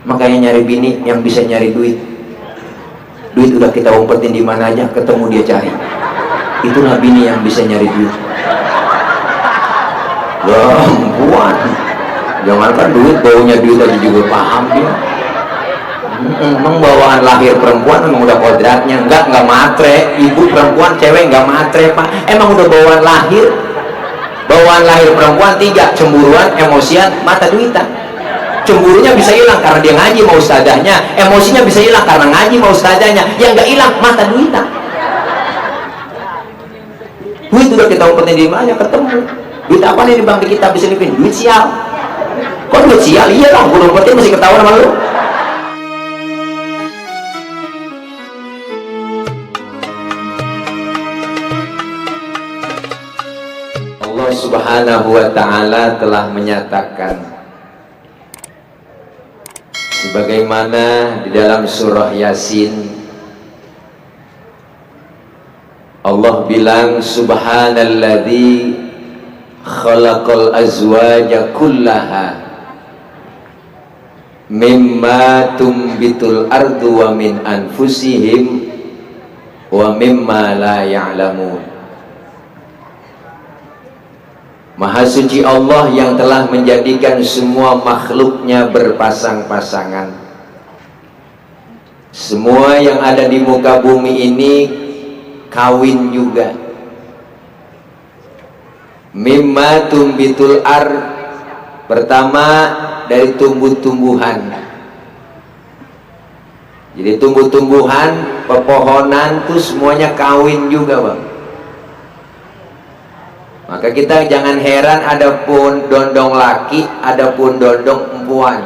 Makanya nyari bini yang bisa nyari duit. Duit udah kita umpetin di mana aja, ketemu dia cari. Itulah bini yang bisa nyari duit. Perempuan, jangankan duit, baunya duit aja juga paham dia. Emang bawaan lahir perempuan emang udah kodratnya. Enggak matre. Ibu perempuan, cewek enggak matre pak, emang udah bawaan lahir. Bawaan lahir perempuan 3: cemburuan, emosian, mata duitan. Cemburunya bisa hilang karena dia ngaji mau ustadzahnya, emosinya bisa hilang karena ngaji mau ustadzahnya, yang enggak hilang mata duitan. Duit udah kita umpetin di mana ketemu. Duit apa nih di bank kita bisa nipin? Duit sial. Kok duit sial? Iya lah, gue umpetin masih ketahuan sama lu. Allah Subhanahu wa ta'ala telah menyatakan sebagaimana di dalam surah Yasin Allah bilang, subhanalladzi khalaqal azwaja kullaha mimma tumbitul ardu wa min anfusihim wa mimma la ya'lamun. Maha suci Allah yang telah menjadikan semua makhluknya berpasang-pasangan. Semua yang ada di muka bumi ini kawin juga. Mimma tumbitul ar, pertama dari tumbuh-tumbuhan. Jadi tumbuh-tumbuhan, pepohonan tuh semuanya kawin juga bang. Maka kita jangan heran ada pun dondong laki, ada pun dondong perempuan.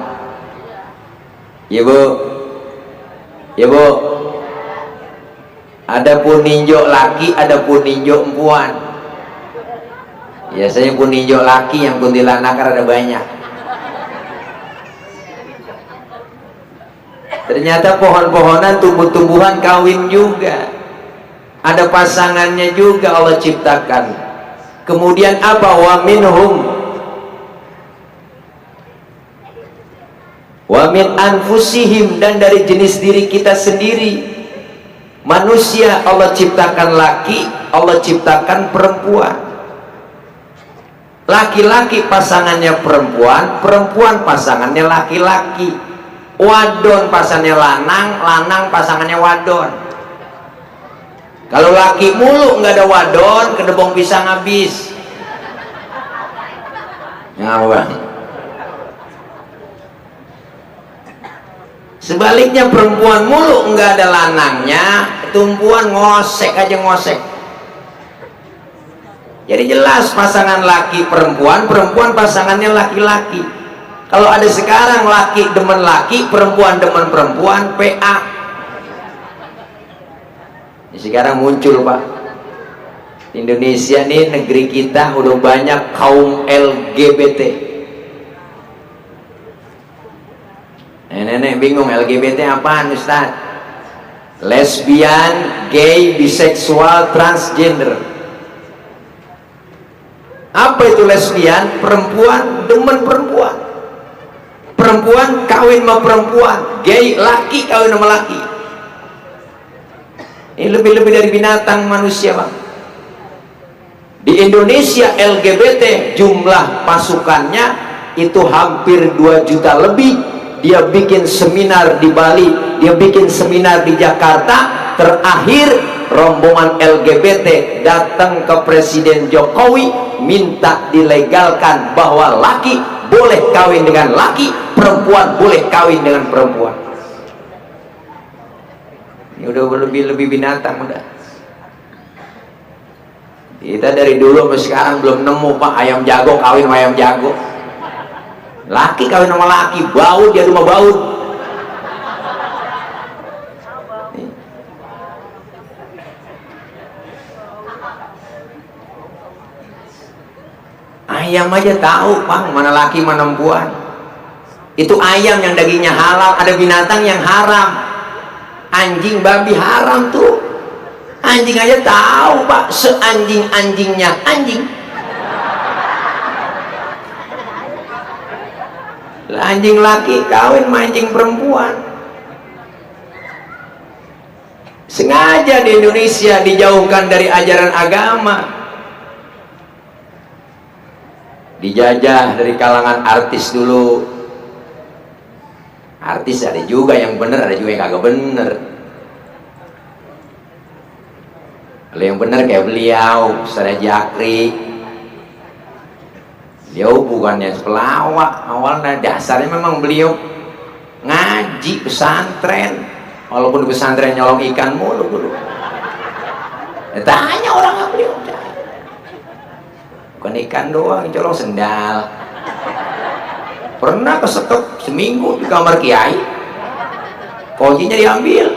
Ya bu, ya bu. Ada pun ninjo laki, ada pun ninjo perempuan. Biasanya pun ninjo laki, yang kuntilanak ada banyak. Ternyata pohon-pohonan, tumbuh-tumbuhan kawin juga. Ada pasangannya juga Allah ciptakan. Kemudian apa? Wa minhum wa min anfusihim, dan dari jenis diri kita sendiri. Manusia Allah ciptakan laki, Allah ciptakan perempuan. Laki-laki pasangannya perempuan, perempuan pasangannya laki-laki. Wadon pasangannya lanang, lanang pasangannya wadon. Kalau laki mulu nggak ada wadon, kedebong pisang habis. Ngawang. Sebaliknya perempuan mulu nggak ada lanangnya, tumpuan ngosek aja ngosek. Jadi jelas pasangan laki perempuan, perempuan pasangannya laki-laki. Kalau ada sekarang laki demen laki, perempuan demen perempuan, PA. Sekarang muncul pak, Indonesia nih negeri kita udah banyak kaum LGBT. Nenek bingung LGBT apaan Ustaz? Lesbian, gay, biseksual, transgender. Apa itu lesbian? Perempuan demen perempuan, perempuan kawin sama perempuan, gay laki kawin sama laki. Ini lebih-lebih dari binatang manusia bang. Di Indonesia LGBT jumlah pasukannya itu hampir 2 juta lebih. Dia bikin seminar di Bali, dia bikin seminar di Jakarta. Terakhir rombongan LGBT datang ke Presiden Jokowi minta dilegalkan bahwa laki boleh kawin dengan laki, perempuan boleh kawin dengan perempuan. Ini udah lebih binatang udah. Kita dari dulu sampai sekarang belum nemu pak ayam jago kawin sama ayam jago. Laki kawin sama laki, baut dia rumah baut. Ayam aja tahu bang mana laki mana perempuan. Itu ayam yang dagingnya halal, ada binatang yang haram. Anjing babi haram tuh. Anjing aja tahu pak, seanjing-anjingnya anjing. Anjing laki kawin sama anjing perempuan. Sengaja di Indonesia dijauhkan dari ajaran agama, dijajah dari kalangan artis dulu. Artis ada juga yang bener, ada juga yang kagak bener. Kalau yang bener kayak beliau, Ustaz Jakri, beliau bukannya pelawak, awalnya dasarnya memang beliau ngaji pesantren, walaupun di pesantren nyolong ikan mulu dulu. Tanya orang beliau, bukan ikan doang, colong sendal. Pernah kesekep seminggu di kamar kiai, kuncinya diambil.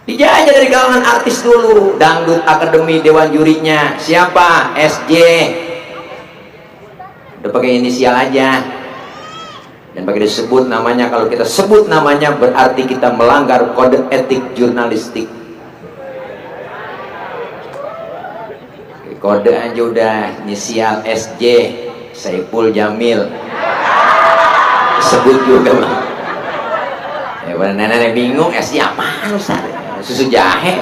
Dijajah dari kalangan artis dulu, dangdut akademi, dewan jurinya siapa? SJ, udah pakai inisial aja dan pakai disebut namanya. Kalau kita sebut namanya berarti kita melanggar kode etik jurnalistik. Kode aja udah inisial SJ, Saiful Jamil, sebut juga mah. Ya nenek bingung, SJ apaan Ustaz? Susu jahe.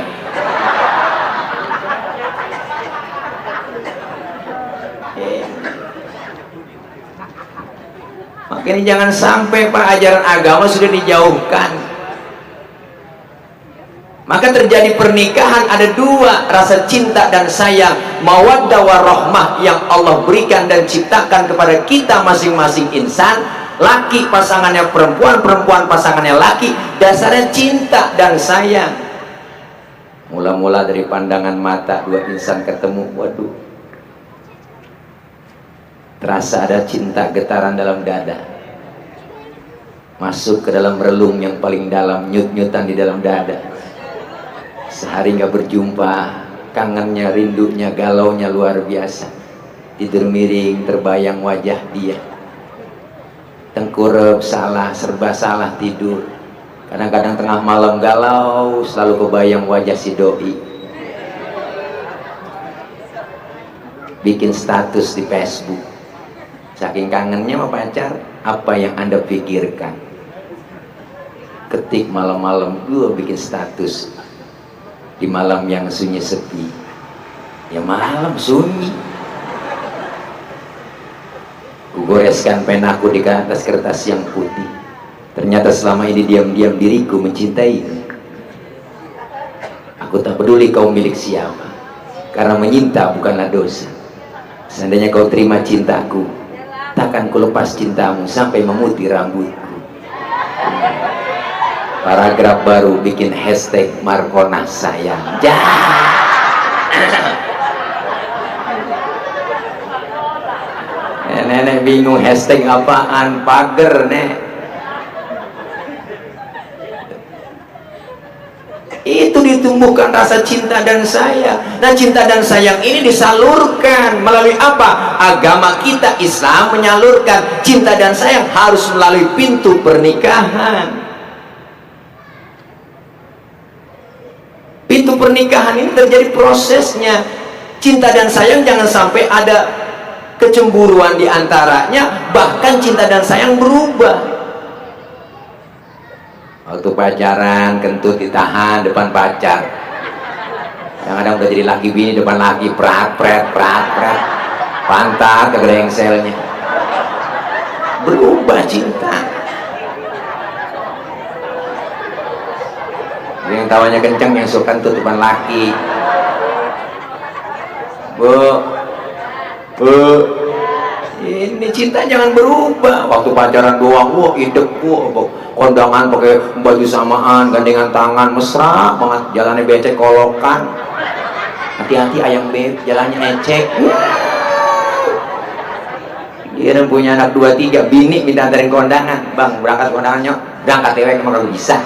Makanya jangan sampai Pak ajaran agama sudah dijauhkan. Maka terjadi pernikahan, ada dua, rasa cinta dan sayang, mawaddah warahmah yang Allah berikan dan ciptakan kepada kita masing-masing insan. Laki pasangannya perempuan, perempuan pasangannya laki, dasarnya cinta dan sayang. Mula-mula dari pandangan mata dua insan ketemu, waduh, terasa ada cinta getaran dalam dada, masuk ke dalam relung yang paling dalam, nyut-nyutan di dalam dada. Sehari nggak berjumpa, kangennya, rindunya, galaunya luar biasa. Tidur miring, terbayang wajah dia. Tengkurap salah, serba salah tidur. Kadang-kadang tengah malam galau, selalu kebayang wajah si doi. Bikin status di Facebook. Saking kangennya sama pacar, apa yang Anda pikirkan? Ketik malam-malam, gua bikin status. Di malam yang sunyi sepi, ya malam sunyi, kugoreskan penaku di atas kertas yang putih. Ternyata selama ini diam-diam diriku mencintai. Aku tak peduli kau milik siapa, karena menyinta bukanlah dosa. Seandainya kau terima cintaku, takkan ku lepas cintamu sampai memutih rambutku. Paragraf baru, bikin hashtag Markona sayang. Nenek bingung hashtag apaan, pager nek. Itu ditumbuhkan rasa cinta dan sayang. Nah, cinta dan sayang ini disalurkan melalui apa? Agama kita Islam menyalurkan cinta dan sayang harus melalui pintu pernikahan. Pintu pernikahan ini terjadi prosesnya. Cinta dan sayang jangan sampai ada kecemburuan di antaranya, bahkan cinta dan sayang berubah. Waktu pacaran kentut ditahan depan pacar, kadang-kadang udah jadi laki bini depan laki, prat pantat ke grengselnya, berubah cinta. Yang tawanya kenceng, yang suka tuh depan laki. Bu, ini cinta jangan berubah. Waktu pacaran doang, wah idek, wah kondangan pakai baju samaan, gandengan tangan, mesra banget. Jalannya becek kolokan. Hati-hati ayam beb, jalannya ecek. Dia punya anak 2-3, bini minta anterin kondangan. Bang, berangkat kondangannya, berangkat tewek emang gak bisa.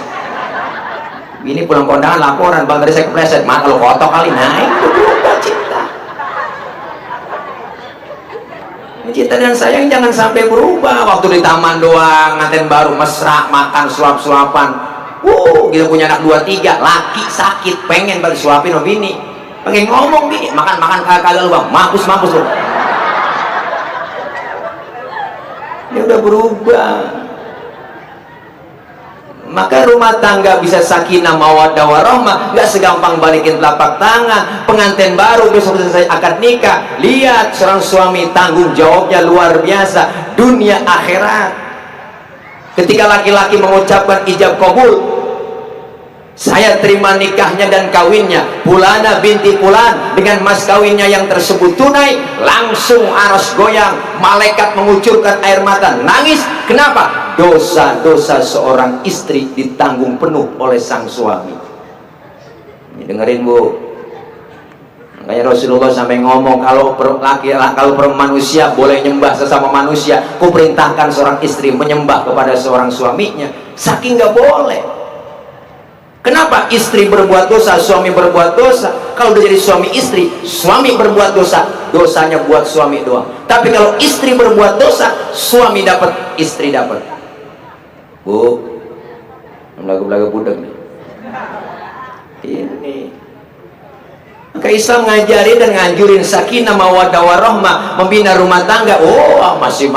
Ini pulang kondangan laporan, bang tadi saya kepleset, mana kalau kotor kali. Nah itu berubah cinta. Cinta dan sayang jangan sampai berubah. Waktu di taman doang, nganten baru mesra, makan suap-suapan. Kita punya anak 2-3, laki sakit, pengen balik suapin sama bini, pengen ngomong bini, makan kagak lu bang, mampus lu. Dia udah berubah. Maka rumah tangga bisa sakinah mawaddah warahmah nggak segampang balikin telapak tangan. Pengantin baru besok selesai akad nikah, lihat seorang suami tanggung jawabnya luar biasa, dunia akhirat. Ketika laki-laki mengucapkan ijab kabul, saya terima nikahnya dan kawinnya Fulana binti Fulan, dengan mas kawinnya yang tersebut tunai, langsung aras goyang, malaikat mengucurkan air mata, nangis. Kenapa? Dosa-dosa seorang istri ditanggung penuh oleh sang suami. Ini dengerin Bu, makanya Rasulullah sampai ngomong, kalau manusia boleh nyembah sesama manusia, ku perintahkan seorang istri menyembah kepada seorang suaminya. Saking nggak boleh. Kenapa? Istri berbuat dosa, suami berbuat dosa. Kalau udah jadi suami istri, suami berbuat dosa, dosanya buat suami doang. Tapi kalau istri berbuat dosa, suami dapat, istri dapat. Bu, lagu-lagu budak nih. Ini. Maka Islam ngajarin dan nganjurin sakinah mawaddah warahmah, membina rumah tangga. Oh, masih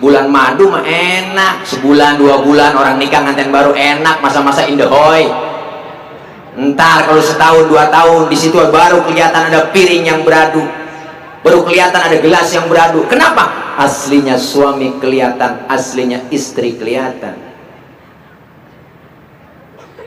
bulan madu mah enak, sebulan 2 bulan orang nikah nganten baru enak, masa-masa indahoy. Ntar kalau setahun 2 tahun di situ baru kelihatan ada piring yang beradu, baru kelihatan ada gelas yang beradu. Kenapa? Aslinya suami kelihatan, aslinya istri kelihatan.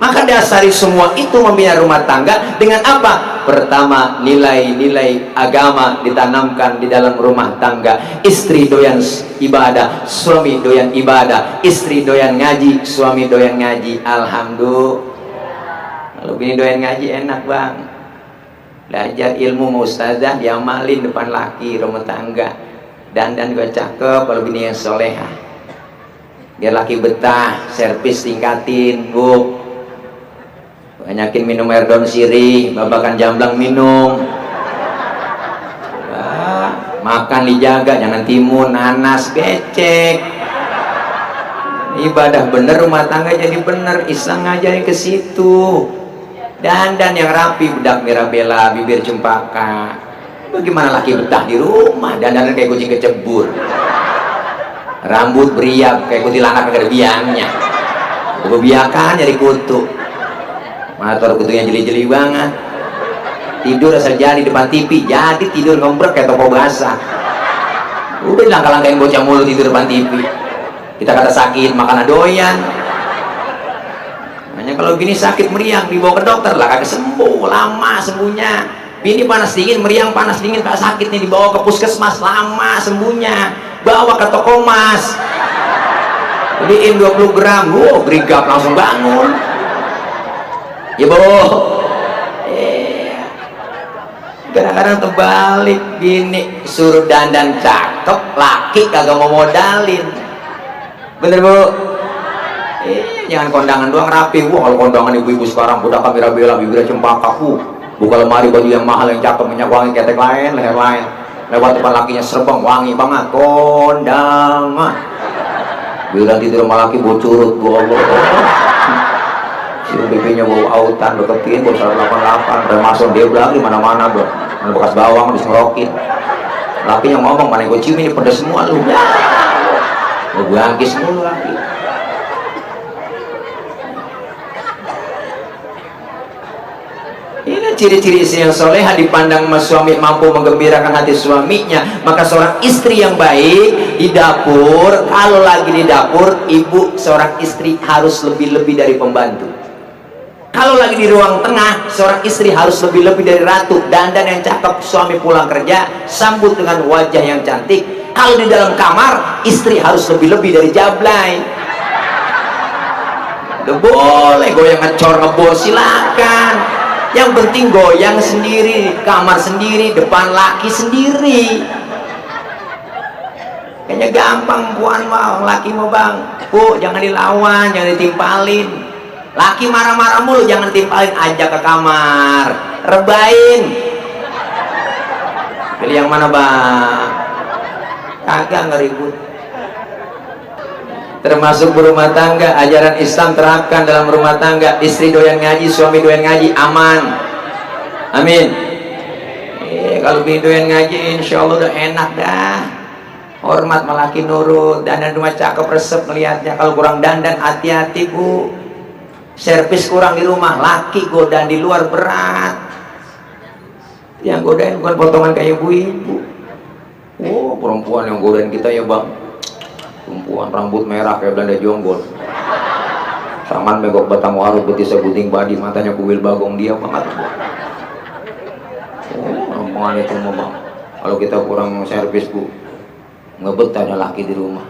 Maka dasari semua itu membina rumah tangga dengan apa? Pertama, nilai-nilai agama ditanamkan di dalam rumah tangga. Istri doyan ibadah, suami doyan ibadah. Istri doyan ngaji, suami doyan ngaji. Alhamdulillah. Kalau bini doyan ngaji enak bang. Belajar ilmu ustazah diamalin depan laki rumah tangga. Dandan juga cakep kalau bini yang solehah. Biar laki betah, servis tingkatin bu. Banyakin minum air daun sirih, babakan jamblang minum. Makan dijaga, jangan timun, nanas, becek. Ibadah bener, rumah tangga jadi bener. Islam ngajarin ke situ. Dandan yang rapi, bedak mirabella, bibir cempaka. Bagaimana laki betah di rumah? Dandan kayak kucing kecebur. Rambut beriak kayak kuntilanak kagak ada biangnya. Kebiakan jadi kutu. Motor kutunya jeli-jeli banget. Tidur asal jadi depan TV, jadi tidur ngombrek kayak toko basah. Udah langkah-langkahin bocah mulu tidur depan TV. Kita kata sakit, makan doyan. Hanya kalau gini sakit meriang dibawa ke dokter lah kagak sembuh, lama sembuhnya. Bini panas dingin, meriang panas dingin tak sakit nih, dibawa ke puskesmas, lama sembuhnya. Bawa ke toko emas. Beliin 20 gram, brigap langsung bangun. Ya bu, kadang-kadang terbalik, bini suruh dandan cakep, laki kagak mau modalin. Bener bu? Jangan kondangan doang rapi. Wah kalau kondangan ibu-ibu sekarang udah mirabella, bibirnya cempaka, buka lemari baju yang mahal yang cakep, minyak wangi, ketek lain, leher lain. Lewat depan lakinya serbang, wangi banget, kondangan. Bila tidur sama laki bocurut, bu Allah. BB-nya bau autan, deketin, bau 188, masuk dia bilang di mana-mana bro, mana bekas bawang disorokin. Laki yang ngomong, mana gue cium ini pedas semua lu. Gue bangkis mulu laki. Ini ciri-ciri istri yang soleha dipandang mas suami mampu menggembirakan hati suaminya. Maka seorang istri yang baik di dapur, kalau lagi di dapur, ibu seorang istri harus lebih-lebih dari pembantu. Kalau lagi di ruang tengah, seorang istri harus lebih-lebih dari ratu. Dandan yang cakep, suami pulang kerja sambut dengan wajah yang cantik. Kalau di dalam kamar, istri harus lebih-lebih dari jablay. Udah boleh goyang ngecor ngebor silakan. Yang penting goyang sendiri, kamar sendiri, depan laki sendiri. Kayaknya gampang puan mau, laki mau bang. Bu, jangan dilawan, jangan ditimpalin. Laki marah-marah mulu, jangan timpalin, ajak ke kamar, rebain. Pilih yang mana bang? Kagak ngeribut. Termasuk berumah tangga, ajaran Islam terapkan dalam rumah tangga. Istri doyan ngaji, suami doyan ngaji, aman. Amin. Kalau bini doyan ngaji, insya Allah udah enak dah. hormat melaki nurut, dandan rumah cakep resep melihatnya. Kalau kurang dandan hati-hati bu, servis kurang di rumah, laki godaan di luar berat. Yang godain bukan potongan kayak ibu-ibu. Oh perempuan yang godain kita ya bang, perempuan rambut merah kayak Belanda jonggol, tangan megok batang warung, betis sebuting badi, matanya kuil bagong, dia banget. Oh perempuan itu mau bang, kalau kita kurang servis bu, nggak betah ada laki di rumah.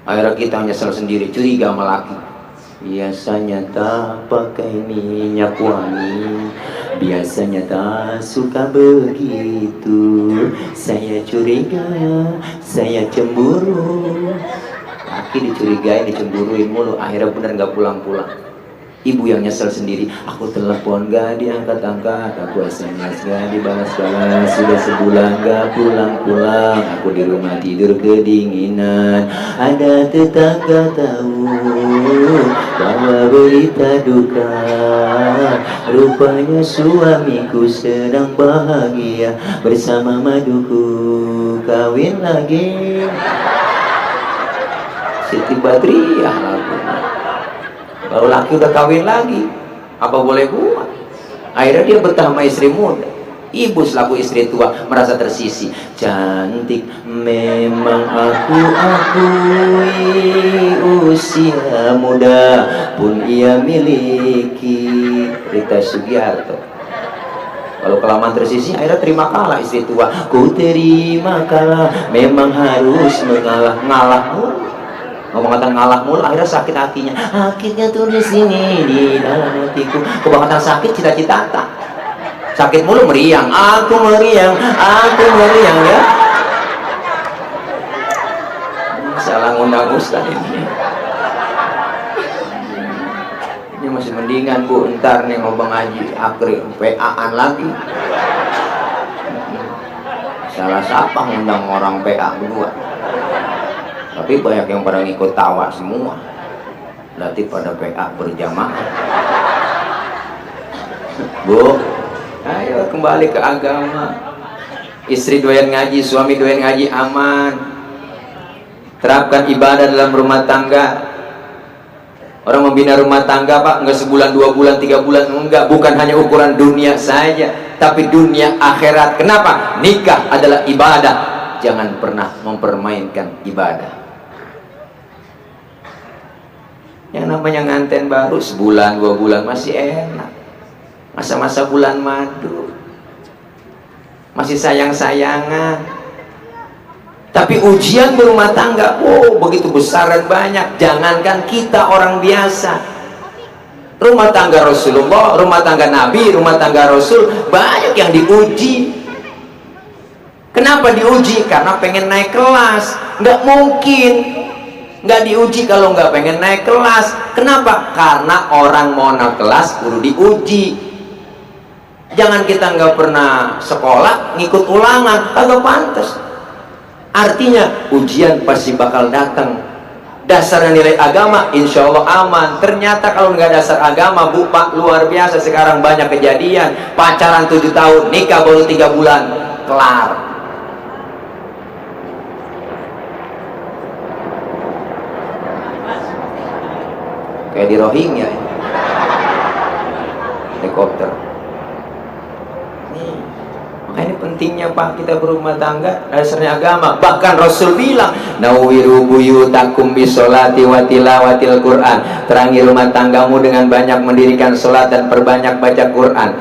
Akhirnya kita nyesel sendiri, curiga sama laki. Biasanya tak pakai minyak wangi, biasanya tak suka begitu. Saya curiga, saya cemburu. Laki dicurigai, dicemburuin mulu, akhirnya bener nggak pulang-pulang. Ibu yang nyesel sendiri, aku telepon gak diangkat-angkat, aku SMS gak dibalas-balas, sudah sebulan gak pulang-pulang, aku di rumah tidur kedinginan. Ada tetangga tahu bahwa berita duka, rupanya suamiku sedang bahagia bersama maduku, kawin lagi. Siti Badriah lagunya. Kalau laki udah kawin lagi, apa boleh buat? Akhirnya dia betah sama istri muda. Ibu selaku istri tua merasa tersisi. Cantik memang aku akui, usia muda pun ia miliki. Rita Sugiarto. Kalau kelamaan tersisi, akhirnya terima kalah istri tua. Ku terima kalah, memang harus mengalah. Ngalah ngomong-ngomong ngalah mulu, akhirnya sakit hatinya. Akhirnya tuh di sini di dalam hatiku. Kebangetan sakit cita-cita tak. Sakit mulu meriang, aku meriang ya. Salah ngundang Ustaz ini. Ini masih mendingan bu, ntar nih ngomong Haji Akri PA-an lagi. Salah siapa ngundang orang PA berdua. Tapi banyak yang pada ngikut tawa semua, berarti pada PA berjamaah. Bu, ayo kembali ke agama. Istri doyan ngaji, suami doyan ngaji, aman. Terapkan ibadah dalam rumah tangga. Orang membina rumah tangga pak, nggak sebulan, 2 bulan, 3 bulan, enggak. Bukan hanya ukuran dunia saja, tapi dunia akhirat. Kenapa? Nikah adalah ibadah. Jangan pernah mempermainkan ibadah. Yang namanya nganten baru sebulan, 2 bulan masih enak. Masa-masa bulan madu, masih sayang-sayangan. Tapi ujian berumah tangga, oh begitu besar dan banyak. Jangankan kita orang biasa, rumah tangga Rasulullah, rumah tangga Nabi, rumah tangga Rasul, banyak yang diuji. Kenapa diuji? Karena pengen naik kelas. Nggak mungkin nggak diuji kalau nggak pengen naik kelas. Kenapa? Karena orang mau naik kelas kudu diuji. Jangan kita nggak pernah sekolah ngikut ulangan, kagak pantas. Artinya ujian pasti bakal datang. Dasarnya nilai agama insya Allah aman. Ternyata kalau nggak dasar agama bu pak, luar biasa. Sekarang banyak kejadian pacaran 7 tahun, nikah baru 3 bulan kelar. Kayak di Rohingya ya. Helikopter. Makanya ini pentingnya pak, kita berumah tangga dasarnya agama. Bahkan Rasul bilang, nawiru buyutakum bisolati wa tilawatil Quran. Terangi rumah tanggamu dengan banyak mendirikan sholat dan perbanyak baca Quran.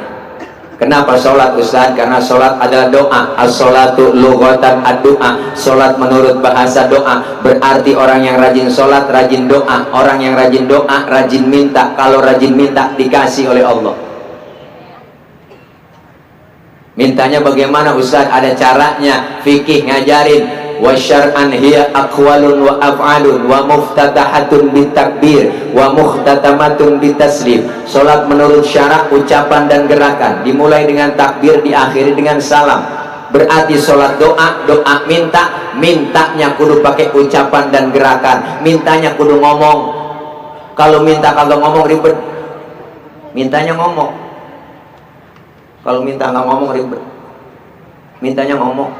Kenapa sholat Ustaz? Karena sholat adalah doa. As-sholatu lughatan ad-du'a. Sholat menurut bahasa doa. Berarti orang yang rajin sholat, rajin doa. Orang yang rajin doa, rajin minta. Kalau rajin minta, dikasih oleh Allah. Mintanya bagaimana Ustaz? Ada caranya. Fikih ngajarin. Wa syar'an hiya aqwalun wa af'alun wa muftatahatun bitakbir wa mukhtatamatun bitaslim. Salat menurut syarak, ucapan dan gerakan, dimulai dengan takbir, diakhiri dengan salam. Berarti salat doa, doa minta, mintanya kudu pakai ucapan dan gerakan. Mintanya kudu ngomong. Kalau minta kagak ngomong ribet. Mintanya ngomong. Kalau minta nggak ngomong ribet. Mintanya ngomong.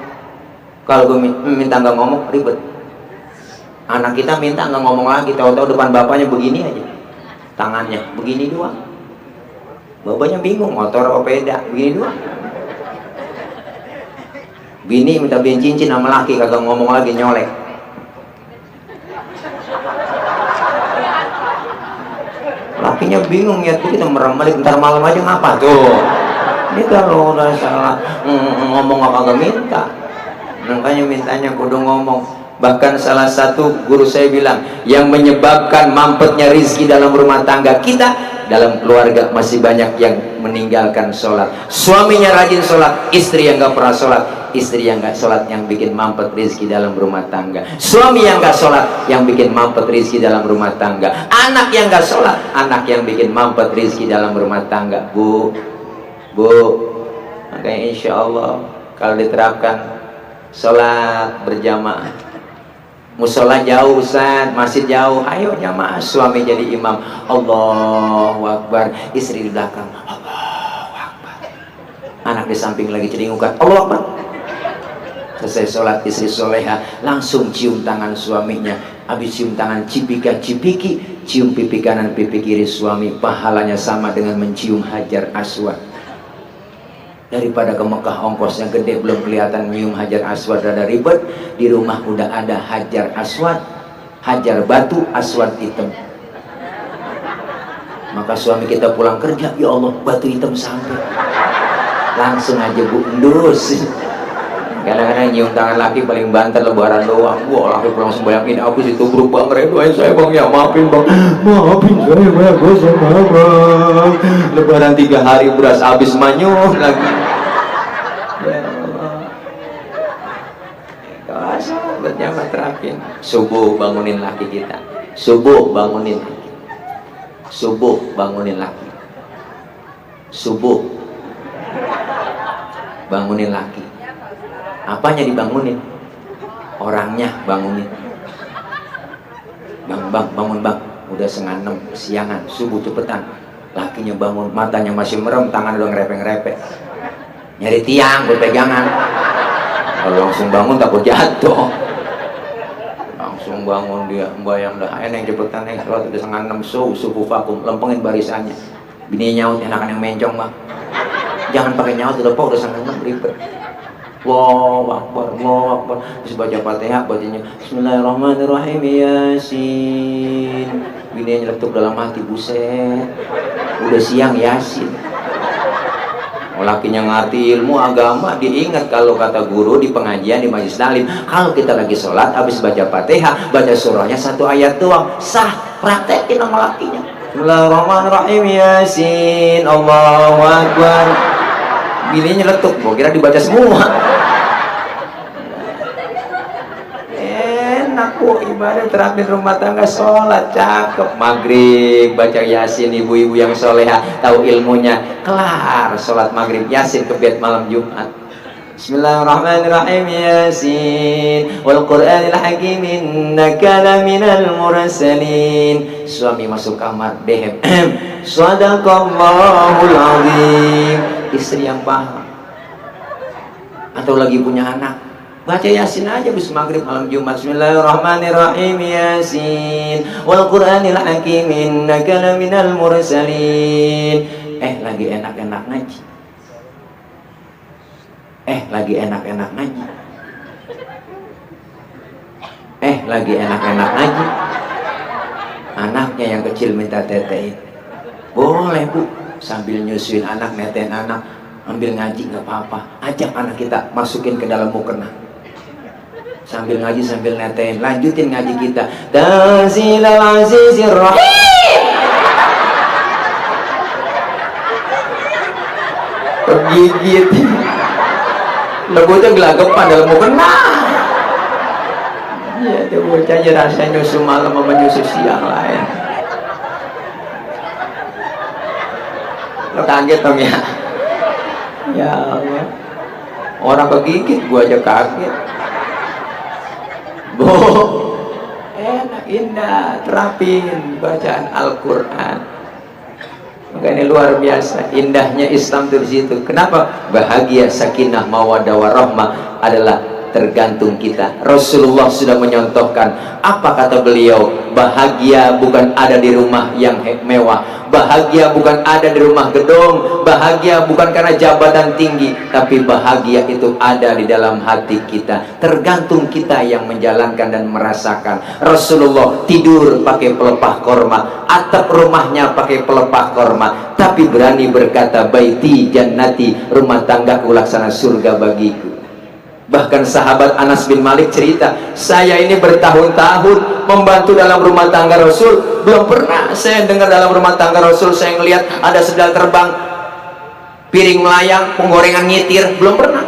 Kalau gue minta nggak ngomong ribet. Anak kita minta nggak ngomong lagi, tahu-tahu depan bapaknya begini aja, tangannya begini doang. Bapaknya bingung, motor apa beda, begini doang. Bini minta beliin cincin sama laki, kagak ngomong lagi, nyolek. Lakinya bingung ya, tuh kita merem-merem, ntar malam aja ngapa tuh. Ini kalau udah salah ngomong apa kagak minta, makanya mintanya kudu ngomong. Bahkan salah satu guru saya bilang, yang menyebabkan mampetnya rizki dalam rumah tangga kita, dalam keluarga masih banyak yang meninggalkan sholat. Suaminya rajin sholat, istri yang gak pernah sholat. Istri yang gak sholat yang bikin mampet rizki dalam rumah tangga. Suami yang gak sholat yang bikin mampet rizki dalam rumah tangga. Anak yang gak sholat, anak yang bikin mampet rizki dalam rumah tangga. Bu, makanya insya Allah kalau diterapkan sholat berjamaah, musola jauh Ustaz, masjid jauh, ayo jamaah, suami jadi imam, Allahu Akbar, istri di belakang, Allahu Akbar, anak di samping lagi ceringukan, Allahu Akbar. Selesai sholat, istri soleha langsung cium tangan suaminya, habis cium tangan cipika-cipiki, cium pipi kanan pipi kiri suami, pahalanya sama dengan mencium Hajar Aswad. Daripada ke Mekah ongkosnya gede belum kelihatan nyium Hajar Aswad rada ribet, di rumah udah ada Hajar Aswad, Hajar batu, Aswad hitam. Maka suami kita pulang kerja, ya Allah batu hitam sampai, langsung aja bu endus. Kadang-kadang nyium tangan laki paling banter lebaran doang. Wah, laki pulang sembahyang ini aku situ berubah ngeredoain saya bang, ya maafin bang, maafin saya bang, gue sama bang. Lebaran 3 hari beras habis manyuh lagi. Ya Allah. Kalau asal berjamaah terapin. Subuh bangunin laki kita. Subuh bangunin laki. Subuh bangunin laki. Subuh bangunin laki. Apanya dibangunin? Orangnya bangunin. Bang, bangun bang. Udah 5:30 siangan, subuh cepetan. Lakinya bangun, matanya masih merem, tangan udah ngerepek-ngerepek. Nyari tiang, berpegangan. Kalau langsung bangun takut jatuh. Langsung bangun dia, bayang dah. Yang cepetan nih, kalau udah 5:30 subuh vakum, lempengin barisannya. Bini nyaut, enakan yang mencong bang. Jangan pakai nyaut, udah 5:30 ribet. Allahu Akbar, Allahu Akbar. Terus baca Fatihah, bacanya Bismillahirrahmanirrahim, Yasin. Bininya nyeletuk dalam hati, buset, udah siang Yasin. Lakinya ngerti ilmu agama, diingat kalau kata guru di pengajian di majelis taklim, kalau kita lagi sholat habis baca Fatihah, baca surahnya 1 ayat doang, sah. Praktekin sama lakinya. Bismillahirrahmanirrahim, Yasin. Allahu Akbar. Bininya nyeletuk, gua kira dibaca semua. Aku ibadah terapin rumah tangga, sholat cakep, maghrib baca Yasin, ibu-ibu yang soleha tahu ilmunya, kelar sholat maghrib Yasin ke bed malam Jumat. Bismillahirrahmanirrahim, Yasin wal Qur'anil hakim innaka laminal mursalin. Suami masuk kamar, dehem, sadaqallahul azim. Istri yang paham. Atau lagi punya anak, baca Yasin aja bis maghrib malam Jumat. Bismillahirrahmanirrahim, Yasin wal Qur'anil hakim innaka laminal mursalin. Lagi enak-enak ngaji. Lagi enak-enak ngaji. Lagi enak-enak ngaji. Anaknya yang kecil minta tetein. Boleh bu, sambil nyusuin anak, netein anak, ambil ngaji nggak apa-apa. Ajak anak kita masukin ke dalam mukena. Sambil ngaji sambil netein, lanjutin ngaji kita. Tanzilal Azizir Rahim. Tergigit. Lebutnya gelagapan dalam mukena. Ya, itu bocah aja rasanya nyusu malam sama nyusu siang lain. Lo kaget dong ya. Ya Allah. Orang kegigit gua aja kaget. Bu, enak, indah, terapin bacaan Al-Quran. Maka ini luar biasa indahnya Islam itu di situ. Kenapa? Bahagia, sakinah, mawaddah warahmah adalah tergantung kita. Rasulullah sudah menyontohkan. Apa kata beliau? Bahagia bukan ada di rumah yang mewah, bahagia bukan ada di rumah gedung, bahagia bukan karena jabatan tinggi, tapi bahagia itu ada di dalam hati kita. Tergantung kita yang menjalankan dan merasakan. Rasulullah tidur pakai pelepah korma, atap rumahnya pakai pelepah korma, tapi berani berkata, baiti jannati, rumah tanggaku laksana surga bagiku. Bahkan sahabat Anas bin Malik cerita, saya ini bertahun-tahun membantu dalam rumah tangga Rasul, belum pernah saya dengar dalam rumah tangga Rasul saya ngelihat ada sendal terbang, piring melayang, penggorengan nyitir, belum pernah.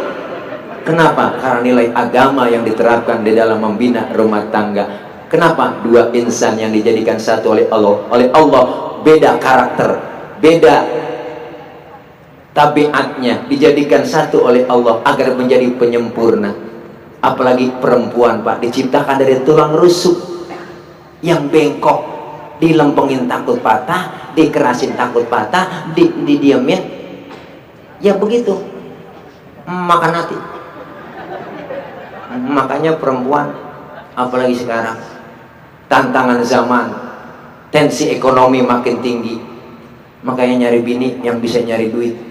Kenapa? Karena nilai agama yang diterapkan di dalam membina rumah tangga. Kenapa? Dua insan yang dijadikan satu oleh Allah beda karakter, beda tabiatnya, dijadikan satu oleh Allah agar menjadi penyempurna. Apalagi perempuan, Pak, diciptakan dari tulang rusuk yang bengkok, dilempengin takut patah, dikerasin takut patah, didiamin, ya begitu makan hati. Makanya perempuan, apalagi sekarang tantangan zaman, tensi ekonomi makin tinggi, makanya nyari bini yang bisa nyari duit.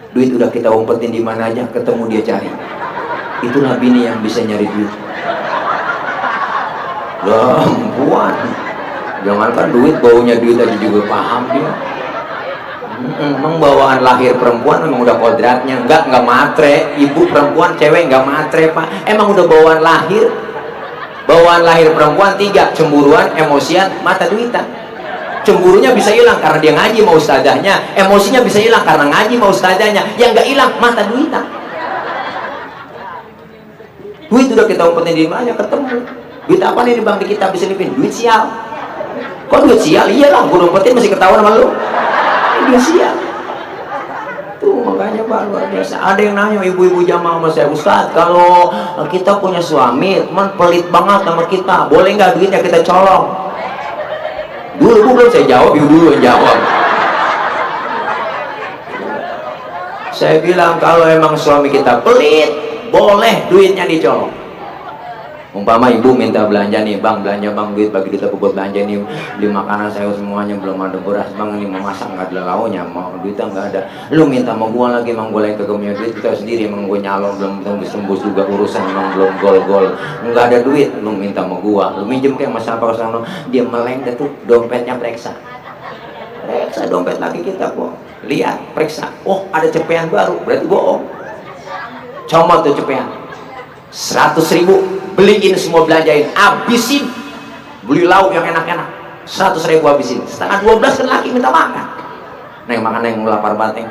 Duit udah kita umpetin di mana aja, ketemu dia cari. Itulah bini yang bisa nyari duit. Perempuan, jangankan duit, baunya duit aja juga paham dia. Emang bawaan lahir perempuan memang udah kodratnya. Enggak matre. Ibu perempuan, cewek enggak matre, Pak. Emang udah bawaan lahir. Bawaan lahir perempuan 3, cemburuan, emosian, mata duitan. Cemburunya bisa hilang karena dia ngaji sama ustazahnya, emosinya bisa hilang karena ngaji sama ustazahnya, yang nggak hilang mata duitan. Duit udah kita umpetin di mana ketemu. Duit apa nih di bank kita bisa diselipin? Duit sial. Kok duit sial? Iyalah, gue umpetin masih ketahuan sama lu. Duit sial. Tuh makanya Pak, luar biasa. Ada yang nanya ibu-ibu jamaah sama saya, Ustaz, kalau kita punya suami, teman pelit banget sama kita, boleh nggak duitnya kita colong? Dulu belum saya jawab, ibu dulu yang jawab. Saya bilang kalau emang suami kita pelit, boleh duitnya dicolong. Umpama ibu minta belanja nih, bang belanja bang, duit bagi kita buat belanja nih, beli makanan saya semuanya belum ada beras bang, ini mau masak nggak ada launya, mau duitnya nggak ada, lu minta mau gua lagi, emang gua lagi kagak punya duit, kita sendiri emang gua nyalon belum tembus juga urusan, emang belum gol nggak ada duit, lu minta mau gua, lu minjem kayak mas apa kesana, dia melengket tuh, dompetnya periksa dompet lagi kita kok, lihat periksa, oh ada cepean baru, berarti bohong, comot tuh cepean, 100.000 beliin semua, belanjain, habisin, beli lauk yang enak-enak, 100.000 habisin, setengah 12 kan laki minta makan, neng makan neng lapar banget neng,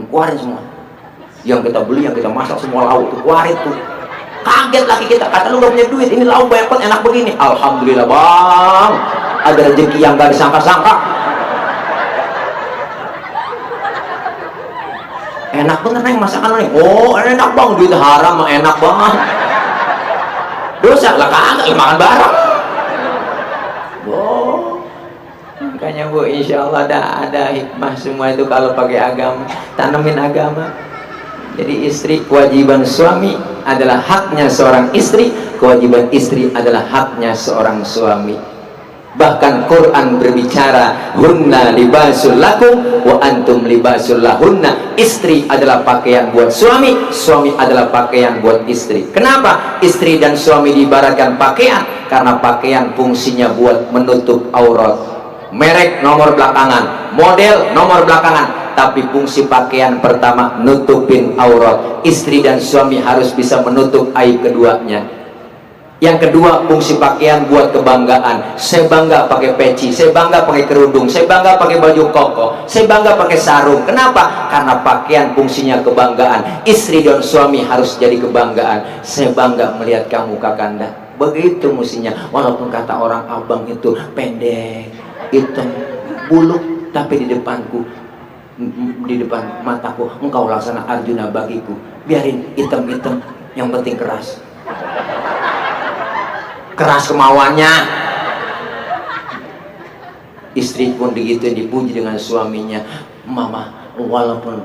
keluarin semua, yang kita beli, yang kita masak semua lauk tuh, keluarin tuh, kaget laki kita, kata lu gak punya duit, ini lauk banyak banget enak begini, alhamdulillah bang, ada rezeki yang gak disangka-sangka. Enak bener neng masakan neng, oh enak bang, duit haram mah enak banget, dosa lah kagak, makan bareng. Oh, makanya Bu, insya Allah ada hikmah semua itu kalau pakai agama, tanemin agama. Jadi istri, kewajiban suami adalah haknya seorang istri, kewajiban istri adalah haknya seorang suami. Bahkan Quran berbicara, hunna libasul lakum wa antum libasul lahunna. Istri adalah pakaian buat suami, suami adalah pakaian buat istri. Kenapa istri dan suami diibaratkan pakaian? Karena pakaian fungsinya buat menutup aurat. Merek nomor belakangan, model nomor belakangan, tapi fungsi pakaian pertama nutupin aurat. Istri dan suami harus bisa menutup aib keduanya. Yang kedua, fungsi pakaian buat kebanggaan. Saya bangga pakai peci, saya bangga pakai kerudung, saya bangga pakai baju koko, saya bangga pakai sarung. Kenapa? Karena pakaian fungsinya kebanggaan. Istri dan suami harus jadi kebanggaan. Saya bangga melihat kamu Kakanda. Begitu mestinya. Walaupun kata orang abang itu pendek, hitam, buluk, tapi di depanku, di depan mataku, engkau laksana Arjuna bagiku. Biarin hitam-hitam, yang penting keras. Keras kemauannya. Istri pun begitu dipuji dengan suaminya. Mama, walaupun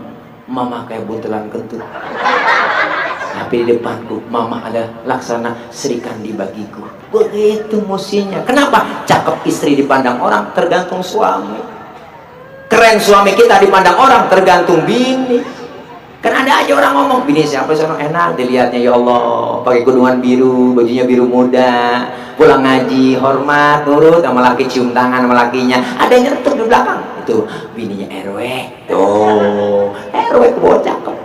mama kayak buntelan kentut, tapi di depanku mama ada laksana Sri Kandi bagiku. Begitu musinya. Kenapa? Cakep istri dipandang orang tergantung suami, keren suami kita dipandang orang tergantung bini. Kan ada aja orang ngomong, bini siapa sih enak dilihatnya, ya Allah, pakai kudungan biru, bajunya biru muda, pulang ngaji, hormat, nurut sama laki, cium tangan sama lakinya. Ada yang nyetuk di belakang, itu bininya RW. Tuh, RW ke bawah cakep.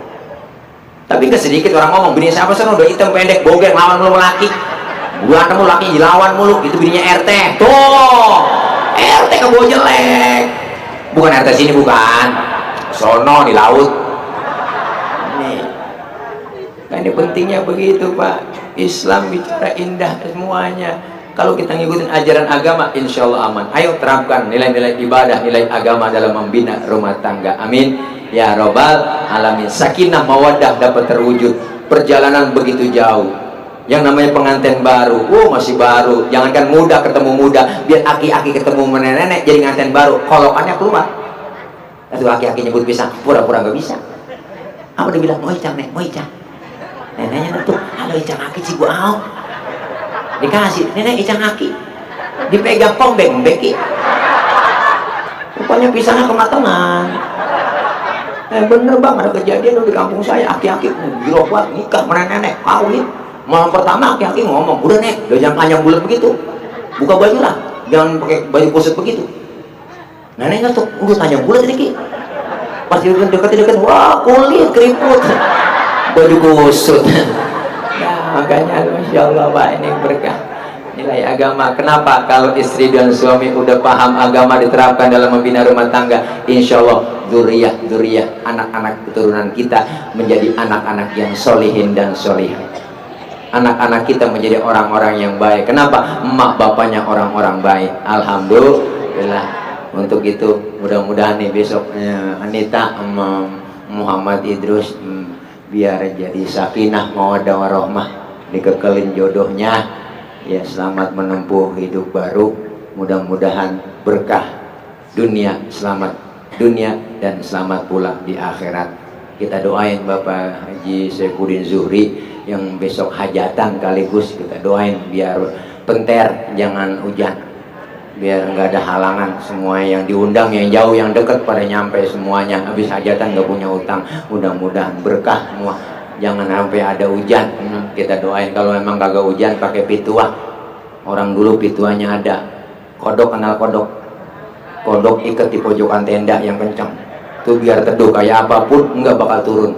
Tapi gak sedikit orang ngomong, bini siapa sih udah hitam pendek, bogeng, lawan mulu laki. Berantem mulu laki, dilawan mulu, itu bininya RT. Tuh, RT ke bawah jelek. Bukan RT sini, bukan. Sono di laut. Nah, ini pentingnya begitu Pak. Islam bicara indah semuanya. Kalau kita ngikutin ajaran agama, insya Allah aman. Ayo terapkan nilai-nilai ibadah, nilai agama dalam membina rumah tangga. Amin ya robbal alamin. Sakinah mawaddah dapat terwujud. Perjalanan begitu jauh. Yang namanya pengantin baru, masih baru. Jangankan muda ketemu muda, biar aki-aki ketemu nenek-nenek jadi pengantin baru. Kolokannya keluar. Itu aki-aki nyebut pisang, pura-pura nggak bisa. Apa dia bilang? Mau icang nek, mau icang. Neneknya nutup, halo icang aki sih gua mau. Dikasih, nenek icang aki. Dipegang pombeng beki. Rupanya pisangnya kematangan. Bener bang, ada kejadian di kampung saya, aki-aki giro banget nikah sama nenek, kawin. Malam pertama aki-aki ngomong, udah nek, udah jangan panjang bulat begitu. Buka baju lah, jangan pakai baju kusut begitu. Neneknya tuh, udah panjang bulat ini ki. Pas dekat-dekat, wah kulit keriput. Baju kusut. Nah, makanya Masya Allah Pak, ini berkah nilai agama. Kenapa? Kalau istri dan suami udah paham agama diterapkan dalam membina rumah tangga, insya Allah zuriyah anak-anak keturunan kita menjadi anak-anak yang solihin dan solihah. Anak-anak kita menjadi orang-orang yang baik. Kenapa? Emak bapaknya orang-orang baik. Alhamdulillah. Untuk itu mudah-mudahan nih besok Anita Muhammad Idrus biar jadi sakinah mawaddah warahmah, dikekelin jodohnya ya, selamat menempuh hidup baru, mudah-mudahan berkah dunia, selamat dunia dan selamat pula di akhirat. Kita doain Bapak Haji Saifuddin Zuhri yang besok hajatan sekaligus kita doain biar penter jangan hujan, biar nggak ada halangan, semua yang diundang, yang jauh, yang dekat pada nyampe semuanya. Habis hajatan nggak punya utang, mudah-mudahan berkah semua, jangan sampai ada hujan. Kita doain. Kalau memang kagak hujan pakai pituah, orang dulu pituahnya ada. Kodok, kenal kodok? Kodok ikat di pojokan tenda yang kencang tuh biar teduh, kayak apapun nggak bakal turun.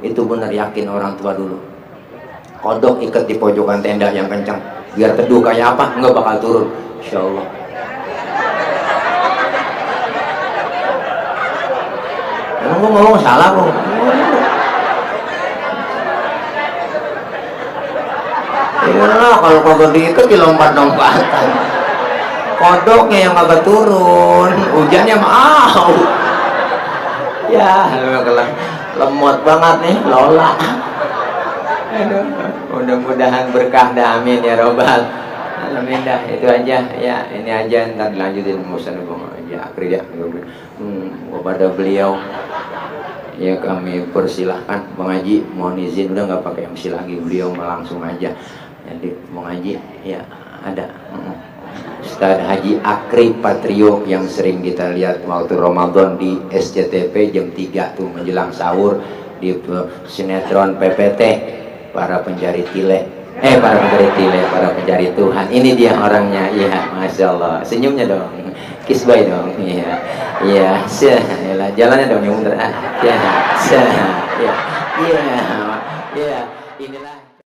Itu benar, yakin orang tua dulu. Kodok ikat di pojokan tenda yang kencang biar teduh, kayak apa nggak bakal turun, insya Allah. Emang gue ngomong salah kok. Iya, kalau kagak diikat dilompat-lompatan. Kodoknya yang kagak turun, hujannya mau. Ya, lemot banget nih Lola. Aduh, mudah-mudahan berkah dah, amin ya robbal alamin. Dah itu aja ya, ini aja, ntar dilanjutin musan ya akhir ya kepada beliau ya, kami persilahkan Bang Haji, mohon izin udah nggak pakai MC lagi, beliau langsung aja. Jadi mau ngaji ya ada Ustadz Haji Akri Patrio yang sering kita lihat waktu Ramadan di SCTV jam 3 tuh menjelang sahur di sinetron PPT para pencari tile, para pencari Tuhan. Ini dia orangnya, ya Masya Allah, senyumnya dong, kiss bye dong, iya jalannya dong yang bener, inilah